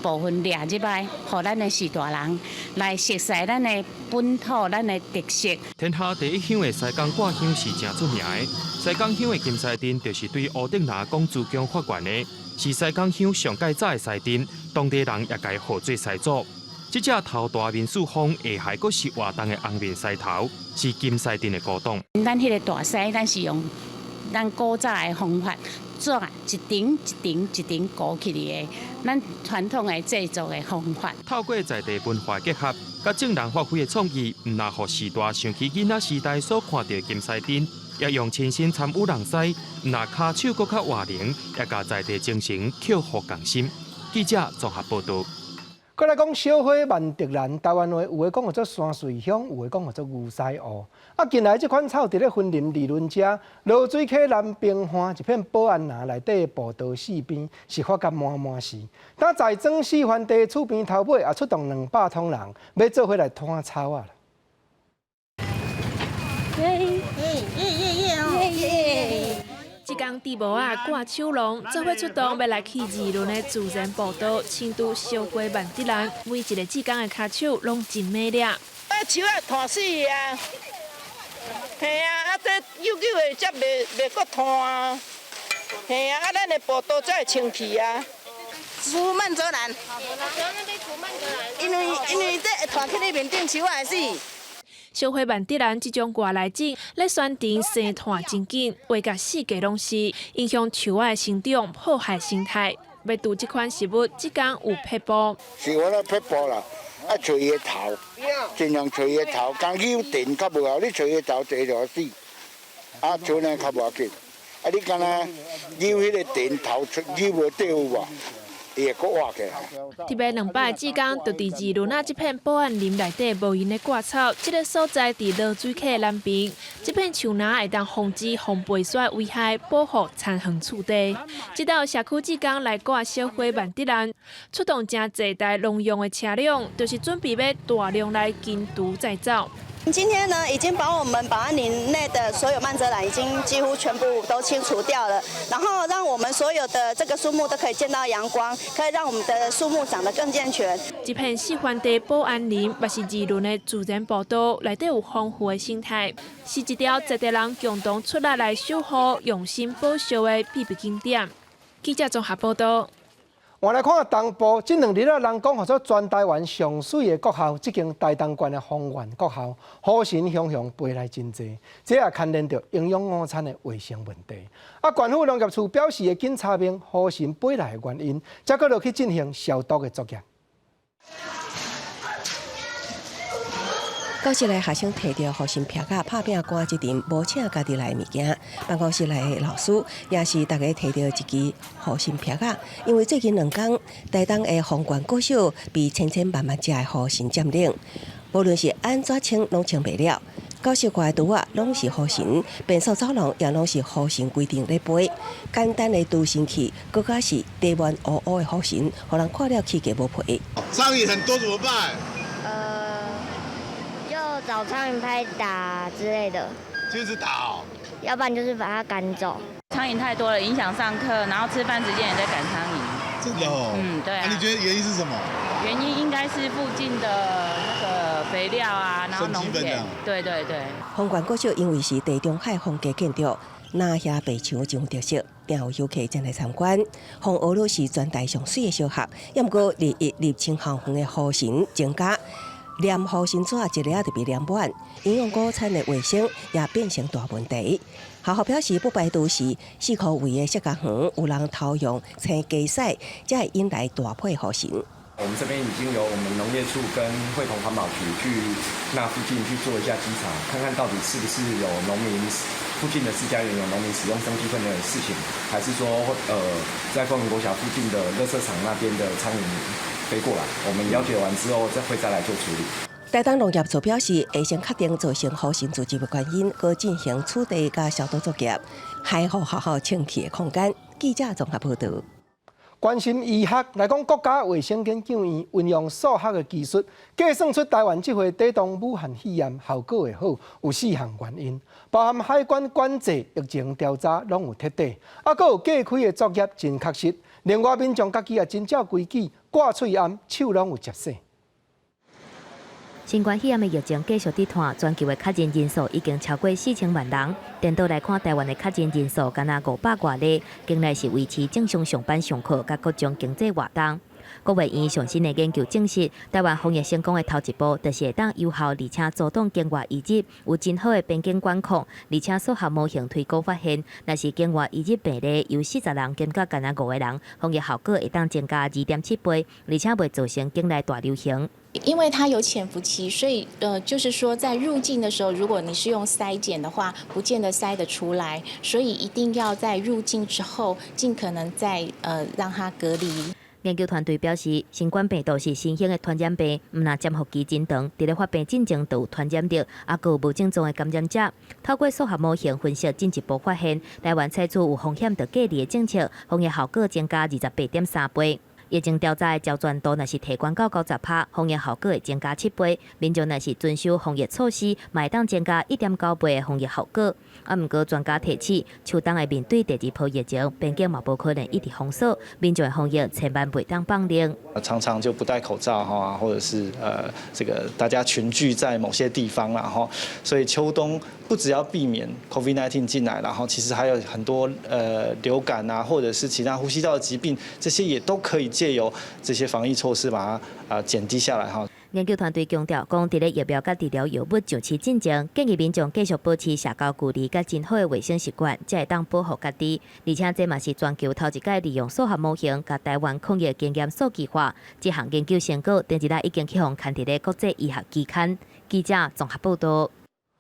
部分列入来，互咱的士大人来熟悉咱的本土、咱的特色。天下第一乡的西港挂香是真出名的。西港乡的金狮店就是对吴德拿讲主强发源的，是西港乡上介早的狮店，当地人也该号做狮祖。这只头大面树风，下海阁是活动的红面狮头，是金狮店的古董。咱迄个大狮，咱是用咱古早的方法，做一顶鼓起来的，咱传统的制作的方法。透过在地文化结合，甲正人发挥的创意，唔那互时代想起囡仔时代所看到的金狮店，也用亲身参与人狮，唔那骹手阁较活灵，也甲在地精神扣互共心。记者综合报道。过来讲小花万德兰，台湾话有诶讲叫做山水香，有诶讲叫做牛屎湖。近来这款草伫咧森林理论者，罗水溪南平花一片宝安拿内底步道四边是发甲满满是。当在庄四番地厝边头尾也出动200桶人，要做伙来拖草啊！这天地无啊挂秋龙，做伙出动要来去二轮的自然步道，青都小花万德兰，每一个志工的脚手拢真美丽。树啊拖死啊！嘿啊，这幼的才袂阁拖啊！嘿啊，咱的步道才会清气啊！除曼泽兰，因为这拖去你面顶树啊死。小花万德兰这种外来种，咧宣传生炭真紧，话甲四界拢是影响树仔的生长，破坏生态。要拄这款食物，即天有撇步。是我咧撇步啦，找伊个头，尽量找伊个头。刚扭电较无效，你找伊个头坐就死。像呢较无要紧。你敢若扭迄个电头，扭无对有无？伊会阁活起来。特别200个志工，就伫二轮这片宝安林内底无因的挂草，这个所在伫罗水溪的南边，这片树林会当防止风飞雪危害，保护残垣厝地。直到社区志工来挂小花万德兰，出动真侪台农用的车辆，就是准备要大量来监督再造。今天呢，已经把我们保安林内的所有曼泽兰已经几乎全部都清除掉了，然后让我们所有的这个树木都可以见到阳光，可以让我们的树木长得更健全。这片四环地保安林，也是宜伦的自然步道，内底有丰富的生态，是一条在地人共同出力来守护、用心保守的必备景点。记者综合报道。我来看东部，这2日啊，人讲做全台湾上水的国校，这间台东县的丰原国校，好心汹汹飞来真济，这也牵连到营养午餐的卫生问题。啊，县府农业处表示会紧查明好心飞来的原因，再搁落去进行消毒的作业。教室内学生摕到好心撇甲拍饼干一阵无请家己来的物件，办公室内的老师也是大家摕到一支好心撇甲，因为最近2天，台东的丰原国小被千千万万只的好心占领，无论是安怎清拢清袂了。教室外的图啊，拢是好心，便所走廊也拢是好心规定咧飞。简单的读心器，更加是地面乌乌的好心，互人看了起价无赔。苍蝇很多怎么办？就找苍蝇拍打之类的，就是打哦，要不然就是把它赶走。苍蝇太多了，影响上课，然后吃饭时间也在赶苍蝇。真的哦。对啊。你觉得原因是什么？原因应该是附近的那个肥料啊，然后农田。对。丰原国小因为是地中海风格建筑，那遐白墙真有特色，并有游客前来参观。丰俄罗斯全台上水的小学，也毋过入清校园的好心增加。黏好心纸一粒就被黏满，营养午餐的卫生也变成大问题。学校表示不排除是4块位的设家园有人偷用青鸡屎，才会引来大批好心。我们这边已经有我们农业处跟会同环保局去那附近去做一下稽查，看看到底是不是有农民附近的自家园有农民使用生鸡粪的事情，还是说在丰原国小附近的垃圾场那边的苍蝇飞过来，我们了解完之后再来做处理。台东农业处表示，会先确定造成好心组织的原因，搁进行处理加消毒作业，还好学校清气的空间。记者综合报道。关心医学来讲，国家卫生研究院运用数学的技术，计算出台湾这回地动武汉肺炎效果会好，有4项原因，包含海关管制、疫情调查拢有彻底，搁有计开的作业真确实。另外，民众家己也遵照规矩，挂喙罨，手拢有接洗。新冠肺炎的疫情继续伫拖，全球的确诊人数已经超过4000万人。颠倒来看，台湾的确诊人数敢若500多例，近来是维持正常上班上课，甲各种经济活动。国卫院上新的研究证实，台湾防疫成功的头一步，就是会当有效而且主动境外移入，有真好的边境管控，而且数学模型推估发现，若是境外移入病例由40人减到敢若5个人，防疫效果会当增加2.7倍，而且袂造成境内大流行。因为它有潜伏期，所以就是说在入境的时候，如果你是用筛检的话，不见得筛得出来，所以一定要在入境之后，尽可能再让它隔离。研究团队表示，新冠病毒是新型的传染病，毋但潜伏期真长，伫咧发病进前就有传染着，还有无症状的感染者。透过数学模型分析，进一步发现，台湾采取有风险着隔离的政策，防疫效果增加28.3倍。疫情调查的焦转度若是提悬到90%，防疫效果会增加7倍；民众若是遵守防疫措施，嘛会当增加1.9倍的防疫效果。毋过专家提醒，秋冬的面对第2波疫情，边境嘛无可能一直封锁，民众的防疫千万袂当放零。常常就不戴口罩哈，或者是这个大家群聚在某些地方啦哈，所以秋冬不只要避免 COVID-19 进来，然后其实还有很多流感啊，或者是其他呼吸道的疾病，这些也都可以借由这些防疫措施把它减低下来哈。研究团队强调，讲伫咧疫苗甲治疗药物上市进前，建议民众继续保持社交距离甲真好的卫生习惯，才会当保护家己。而且这嘛是全球头一届利用数学模型，甲台湾抗疫经验数据化。这项研究成果，前一日已经去刊伫咧国际医学期刊。记者综合报道。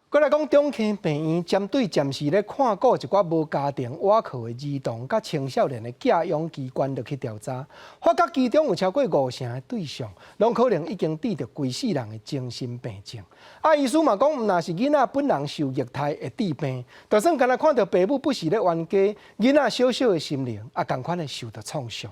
再来讲，中坑病院针对暂时咧看顾一寡无家庭瓦靠的儿童甲青少年的寄养机关，就去调查，发觉其中有超过50成的对象，拢可能已经得着规世人的精神病症。医师嘛讲，毋若是囡仔本人受虐待会致病，就算干那看到父母不时咧冤家，囡仔小小的心灵也同款的受到创伤。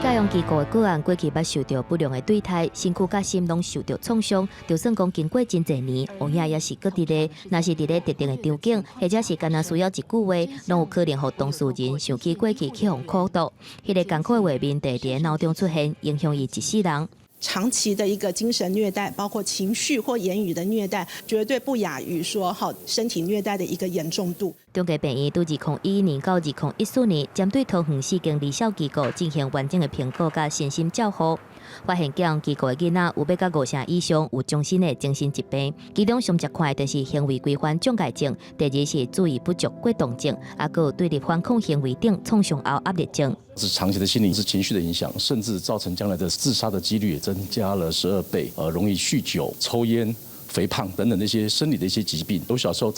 教养机构的个案过去捌受到不良的对待，身躯甲心拢受到创伤。就算讲经过真侪年，王爷也是搁伫咧。若是伫咧特定的场景，或者是干那需要一句话，拢有可能互当事人想起过去去互苦毒。迄个艰苦的画面，就会伫脑中出现，影响伊一世人。长期的一个精神虐待，包括情绪或言语的虐待，绝对不亚于说身体虐待的一个严重度。中国病院伫2012年到2014年，针对桃园市经离校机构进行完整的评估甲身心照护，发现教养机构的囡仔有要到5成以上有终身的精神疾病，其中上常看的就是行为规范障碍症，第二是注意不足过动症，还有对立反抗行为等创伤后压力症。是长期的心理是情绪的影响，甚至造成将来的自杀的几率也增加了12倍。容易酗酒、抽烟、肥胖等等那些生理的一些疾病，都小时候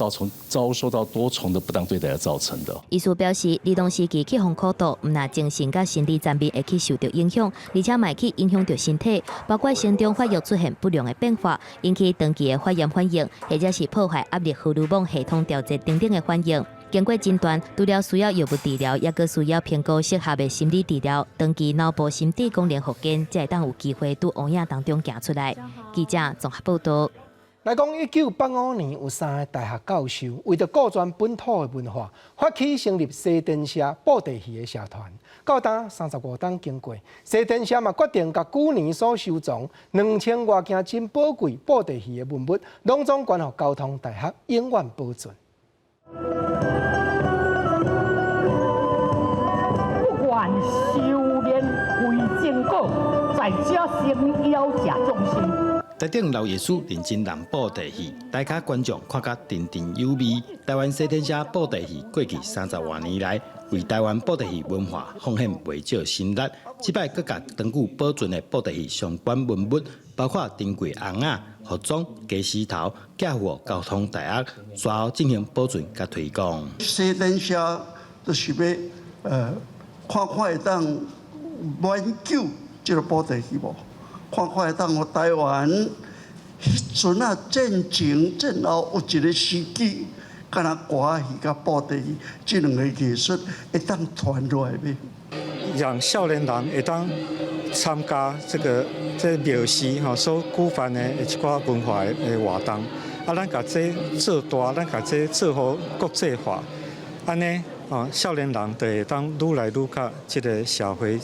遭受到多重的不当对待而造成的。医师表示，儿童时期去互苦毒，唔但精神甲心理层面会去受到影响，而且嘛去影响到身体，包括心中发育出现不良的变化，引起长期的发炎反应，或者是破坏压力荷尔蒙系统调节等等的反应。经过诊断，除了需要药物治疗，也阁需要评估适合的心理治疗。长期脑部心地功能复健，才会当有机会伫黑影当中行出来。记者综合报道。来讲，1985年有3个大学教授为着顾全本土的文化，发起成立西电社布袋戏的社团。到今35年经过，西电社嘛决定把旧年所收藏2000多件真宝贵布袋戏的文物，拢总捐予交通大学永远保存。不管修炼为正果，在家生要食众生。台顶老艺术认真人布袋戏，大家观众看甲津津有味。台湾西天社布袋戏过去30多年来，为台湾布袋戏文化奉献未少心力。这摆更甲长久保存的布袋戏相关文物，包括珍贵红仔、服装、鸡丝头，寄予交通大学，随后进行保存甲推广。西天社就是要看会当挽救这个布袋戏无。看会当我台湾迄阵啊战前战后有一个时期，敢若歌戏甲布袋戏这两个艺术会当传落来呗。让少年人会当参加这庙寺所举办的一寡文化的活动，咱甲这做大，咱甲这做好国际化，安尼少年人就会当愈来愈较这个社会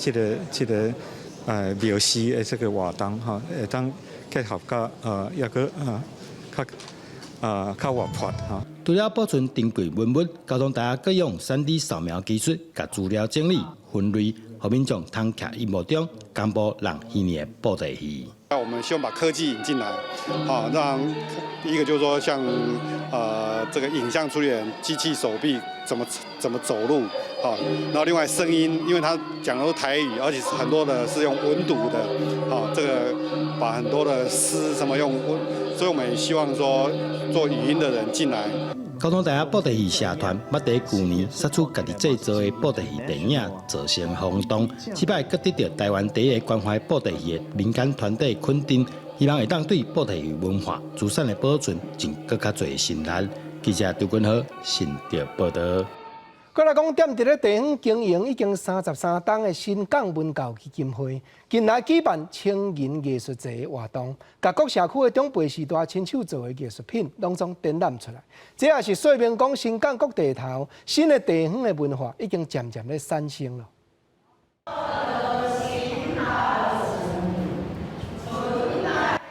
庙寺的这个活动会当结合甲也个较活泼除了保存珍贵文物，交通大学各用3D 扫描技术，甲资料整理分类，互民众通徛荧幕中公布人虚拟的布袋戏。那我们希望把科技引进来，让第一个就是说像这个影像处理人机器手臂怎么走路，然后另外声音，因为他讲的都台语，而且很多的是用文读的，这个把很多的诗什么用，所以我们也希望说做语音的人进来。交通大学布袋戏社团捌在去年杀出家己制作的布袋戏电影，造成轰动。这摆阁得到台湾第一个关怀布袋戏的民间团体肯定，希望会当对布袋戏文化资产的保存尽更较侪心力。记者刘君豪新竹报道。过来讲，踮伫咧地方经营已经33年的新港文教基金会，近来举办青银艺术节活动，甲各社区的长辈时代亲手做的艺术品，拢总展览出来。这也是说明讲，新港各地头新的地方的文化已经渐渐咧产生了。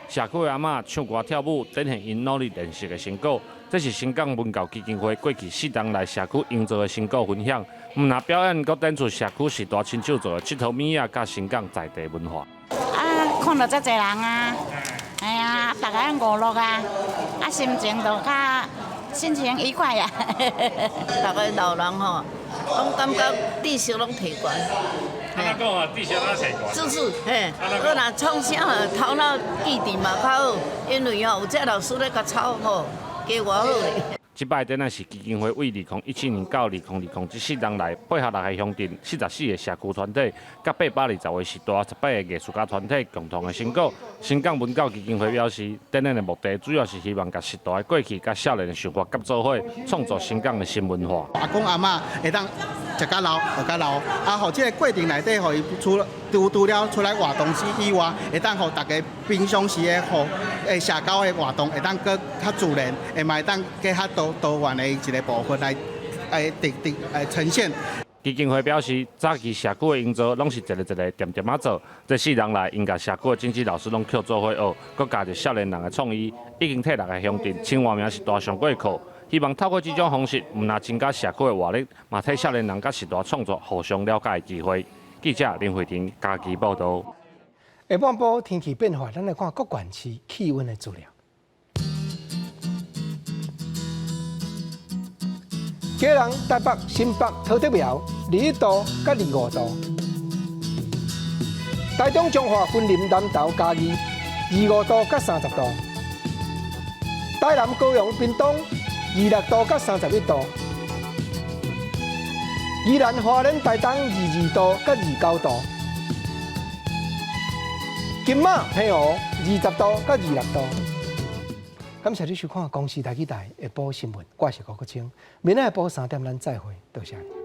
社区的阿嬷唱歌跳舞，展现因努力练习的成果。这是新港文教基金会过去4年来社区营造的成果分享。唔但表演，佮展出社区时代亲手做的佚佗物啊，甲新港在地文化。看到遮侪人啊，哎呀，大家娱乐啊，心情就心情愉快啊。大家老人吼，拢感觉知识拢提悬。安讲啊，知识哪提悬？知识，嘿，我若创啥头脑记忆嘛较好，因为有这老师咧甲操吼。加偌好咧！这摆展览是基金会为2017年到2020这4年来，配合6个乡镇、44个社区团体，甲820位时代18个艺术家团体共同的成果。新港文教基金会表示，展览的目的主要是希望甲时代的过去、甲少年的生活结做伙，创造新港的新文化。阿公阿嬷会当食较老，学较老。啊，互即个过程内底，互伊除了出来活动以外，会当互大家平常时的社交的活动，会当搁较自然，会嘛会当加较多元的一个部分来呈现。基金会表示，早期社区的营造拢是一个点点啊做，这4年来，因甲社区的经济老师拢去做伙学，佮加入少年人的创意，已经替6个乡镇千万名是大上过课。希望透过这种方式，唔但增加社区的活力，嘛替少年人甲时代创作互相了解的机会。记者林慧婷家己报道。下半部天气变化，咱来看各县市气温的资料。基隆、台北、新北、桃竹苗21度到25度；台中、彰化、云林、南投、嘉义25度到30度；台南、高雄、屏东26度到31度；宜兰、花莲、台东22度到29度；金马、澎湖20度到26度。感谢你收看《公视台语台下晡新闻》，我是高国清，明仔下晡3点咱再会，多谢你。